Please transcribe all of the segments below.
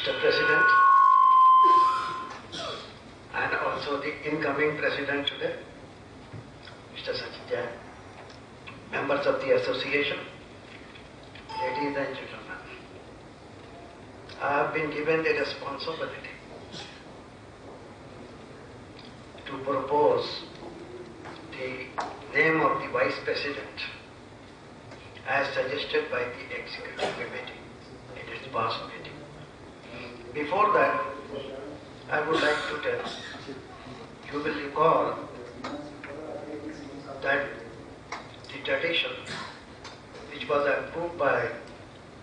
Mr. President, and also the incoming President today, Mr. Sachin Jain, members of the association, ladies and gentlemen, I have been given the responsibility to propose the name of the Vice President as suggested by the Executive Committee in its past meeting. Before that, I would like to tell, you will recall that the tradition which was approved by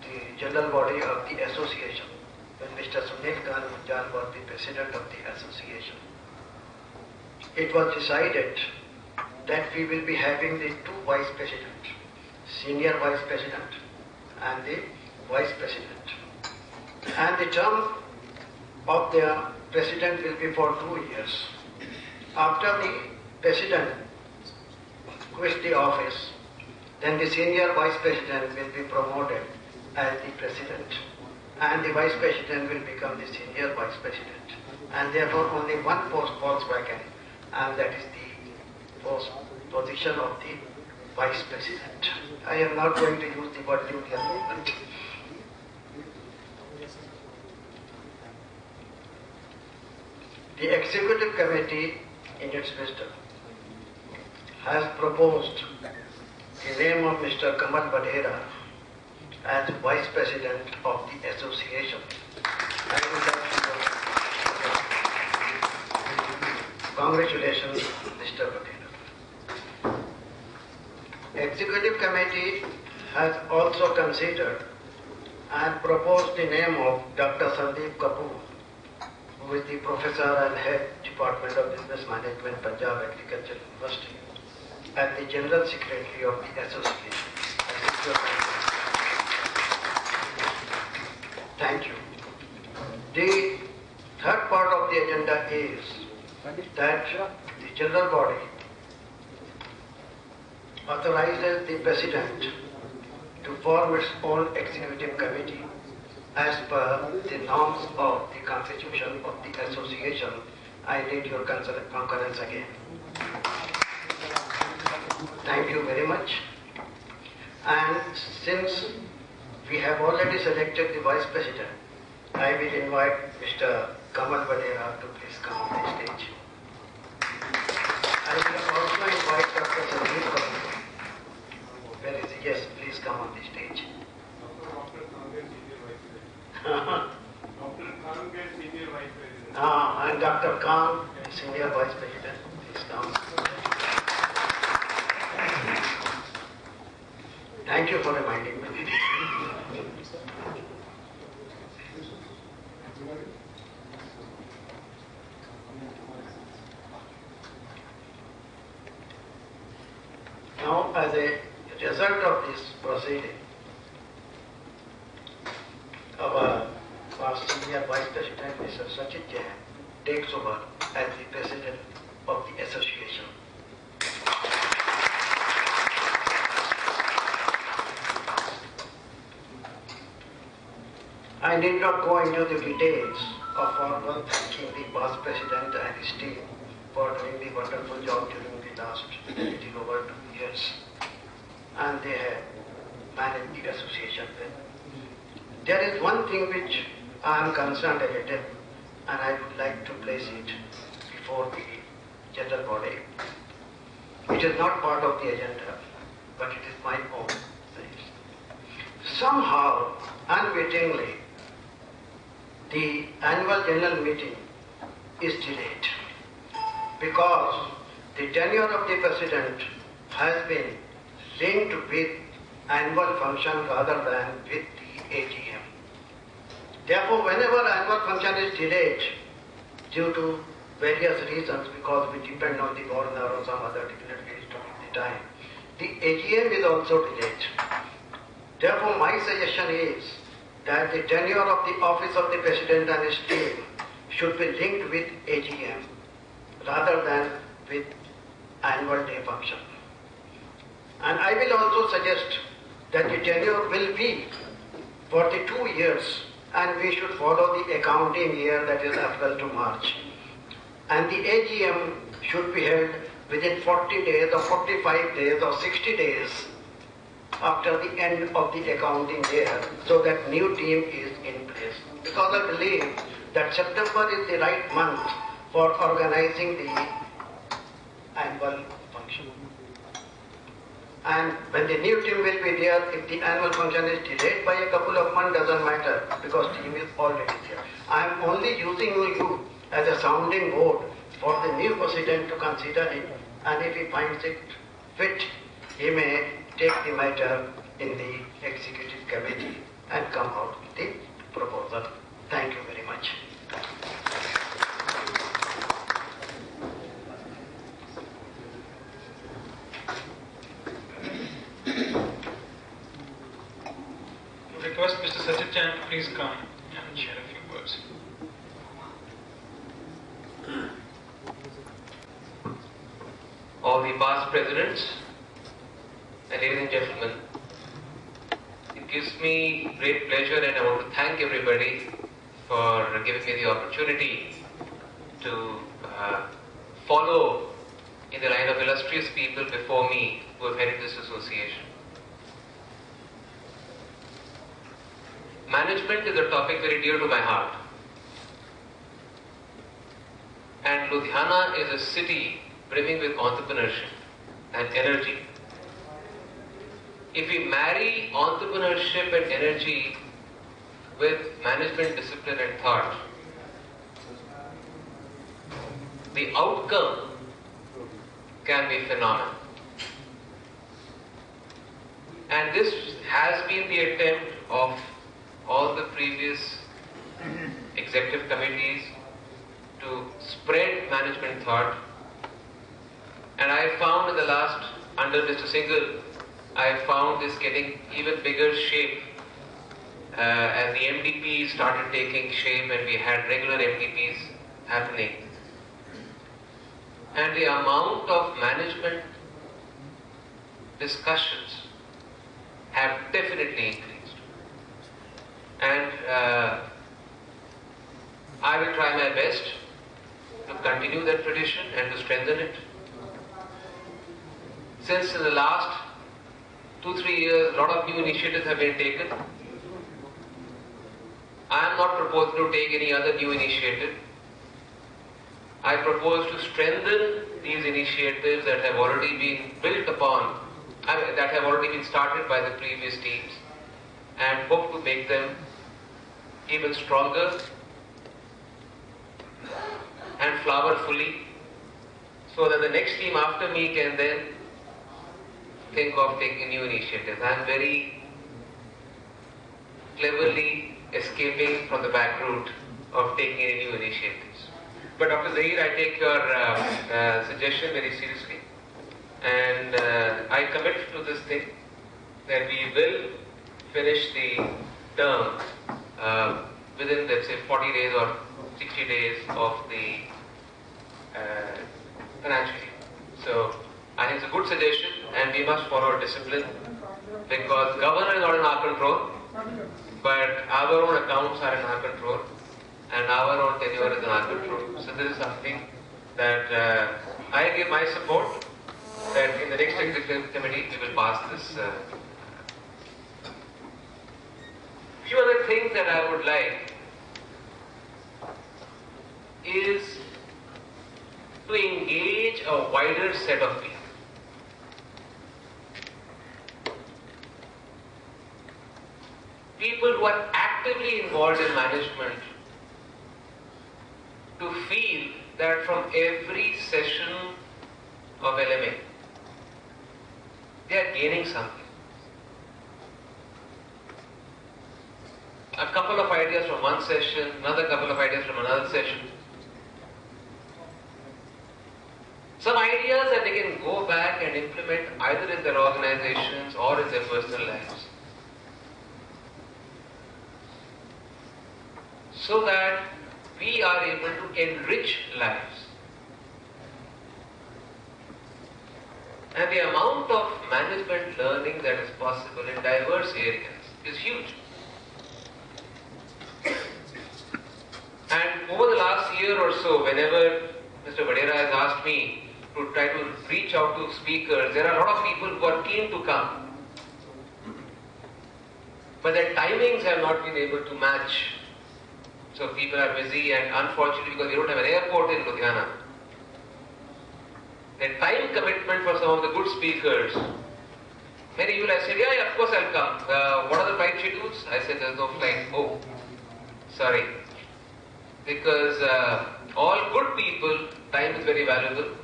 the general body of the association when Mr. Sunil Khan Munjal was the president of the association, it was decided that we will be having the two vice presidents, senior vice president and the vice president. And the term of the president will be for 2 years. After the president quits the office, then the senior vice president will be promoted as the president, and the vice president will become the senior vice president. And therefore only one post falls vacant, and that is the position of the vice president. I am not going to use the word duty at the moment. The Executive Committee, in its wisdom, has proposed the name of Mr. Kamal Badhera as Vice President of the Association. I would like to congratulations, Mr. Badhera. Executive Committee has also considered and proposed the name of Dr. Sandeep Kapoor, who is the Professor and Head Department of Business Management, Punjab Agricultural University, and the General Secretary of the Association. Thank you. The third part of the agenda is that the General Body authorizes the President to form its own Executive Committee as per the norms of the Constitution of the Association. I need your concurrence again. Thank you very much. And since we have already selected the Vice President, I will invite Mr. Kamal Badhera to please come on the stage. I will also invite Dr. Sandeep Kapoor. Where is he? Yes, please come on the stage. Dr. Khan gets Senior Vice President. And Dr. Khan, Senior Vice President, please come. Thank you for reminding me. Now, as a result of this proceeding, our past Senior Vice President, Mr. Sachin Jain, takes over as the President of the Association. I need not go into the details of formally thanking the past President and his team for doing the wonderful job during the last little over 2 years. And they have managed the association well. There is one thing which I am concerned a little, and I would like to place it before the general body. It is not part of the agenda, but it is my own thing. Somehow, unwittingly, the annual general meeting is delayed because the tenure of the president has been linked with annual function rather than with the AGM. Therefore, whenever annual function is delayed due to various reasons, because we depend on the governor or some other dignitaries during the time, the AGM is also delayed. Therefore, my suggestion is that the tenure of the office of the president and his team should be linked with AGM rather than with annual day function. And I will also suggest that the tenure will be for the 2 years, and we should follow the accounting year, that is April to March. And the AGM should be held within 40 days or 45 days or 60 days after the end of the accounting year, so that new team is in place. Because I believe that September is the right month for organizing the annual function. And when the new team will be there, if the annual function is delayed by a couple of months, doesn't matter, because team is already there. I am only using you as a sounding board for the new president to consider it, and if he finds it fit, he may take the matter in the executive committee and come out with the proposal. Thank you very much. Request Mr. Sajid Chan to please come and share a few words. All the past presidents, and ladies and gentlemen, it gives me great pleasure, and I want to thank everybody for giving me the opportunity to follow in the line of illustrious people before me who have headed this association. Management is a topic very dear to my heart. And Ludhiana is a city brimming with entrepreneurship and energy. If we marry entrepreneurship and energy with management discipline and thought, the outcome can be phenomenal. And this has been the attempt of all the previous executive committees to spread management thought. And I found in the last, under Mr. Singhal, I found this getting even bigger shape as the MDPs started taking shape and we had regular MDPs happening. And the amount of management discussions have definitely increased. And I will try my best to continue that tradition and to strengthen it. Since in the last 2-3 years, a lot of new initiatives have been taken. I am not proposing to take any other new initiative. I propose to strengthen these initiatives that have already been built upon, that have already been started by the previous teams, and hope to make them even stronger and flower fully, so that the next team after me can then think of taking new initiatives. I am very cleverly escaping from the back route of taking any new initiatives. But Dr. Zahir, I take your suggestion very seriously, and I commit to this thing that we will finish the term within, let's say, 40 days or 60 days of the financial year. So I think it's a good suggestion, and we must follow discipline, because governor is not in our control, but our own accounts are in our control, and our own tenure is in our control. So this is something that I give my support, that in the next executive committee we will pass this. Few other things that I would like is to engage a wider set of people. deeply involved in management to feel that from every session of LMA, they are gaining something. A couple of ideas from one session, another couple of ideas from another session. Some ideas that they can go back and implement either in their organizations or in their personal lives. So that we are able to enrich lives. And the amount of management learning that is possible in diverse areas is huge. And over the last year or so, whenever Mr. Vadera has asked me to try to reach out to speakers, there are a lot of people who are keen to come. But their timings have not been able to match. So people are busy, and unfortunately because we don't have an airport in Ludhiana, the time commitment for some of the good speakers, many people have said, yeah, of course I'll come. What are the flight schedules? I said, there's no flight. Oh, sorry. Because all good people, time is very valuable.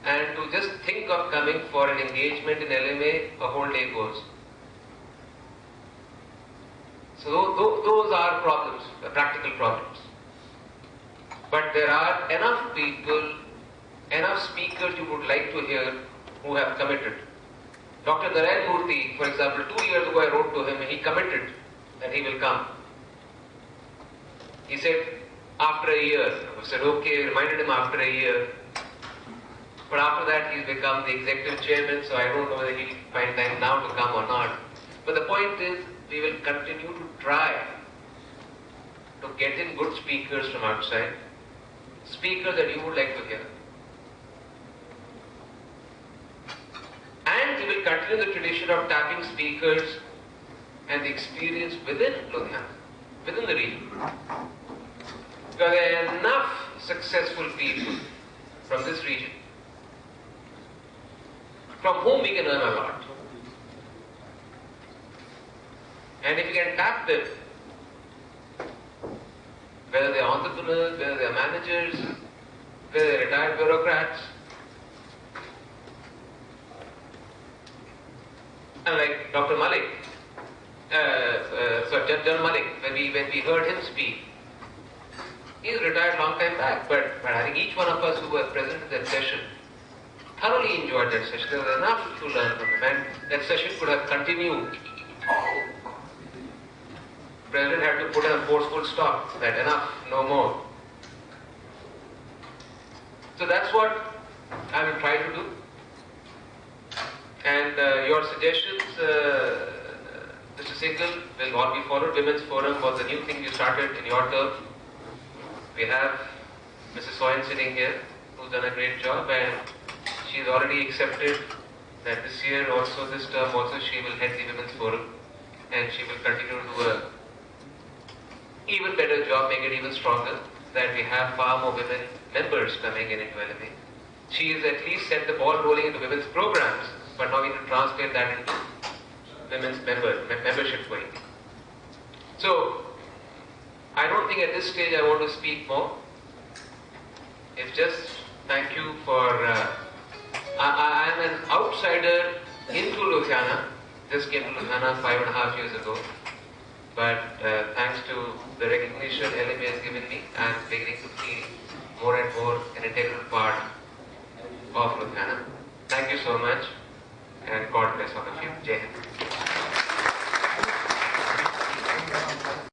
And to just think of coming for an engagement in LMA, a whole day goes. So those are problems, practical problems. But there are enough people, enough speakers you would like to hear who have committed. Dr. Narayan Murthy, for example, 2 years ago I wrote to him and he committed that he will come. He said after a year. I said okay, reminded him after a year. But after that he's become the executive chairman, so I don't know whether he'll find time now to come or not. But the point is, we will continue to try to get in good speakers from outside, speakers that you would like to hear. And we will continue the tradition of tapping speakers and the experience within Ludhiana, within the region. Because there are enough successful people from this region from whom we can learn a lot. And if you can tap them, whether they are entrepreneurs, whether they are managers, whether they are retired bureaucrats, and like Dr. Malik, General Malik, when we heard him speak, he's retired long time back, but I think each one of us who were present in that session thoroughly enjoyed that session. There was enough to learn from him, and that session could have continued. The President had to put a forceful stop, that enough, no more. So that's what I will try to do. And your suggestions, Mr. Singhal, will all be followed. Women's Forum was a new thing you started in your term. We have Mrs. Soyan sitting here, who's done a great job, and she's already accepted that this year also, this term also, she will head the Women's Forum, and she will continue to do a even better job, make it even stronger, that we have far more women members coming in into LMA. She has at least set the ball rolling into women's programs, but now we need to translate that into women's membership going. So, I don't think at this stage I want to speak more. It's just thank you for, I am an outsider into Ludhiana, just came to Ludhiana 5.5 years ago. But thanks to the recognition LMA has given me, I am beginning to feel more and more an integral part of Ludhiana. Thank you so much, and God bless all of you. Jai Hind.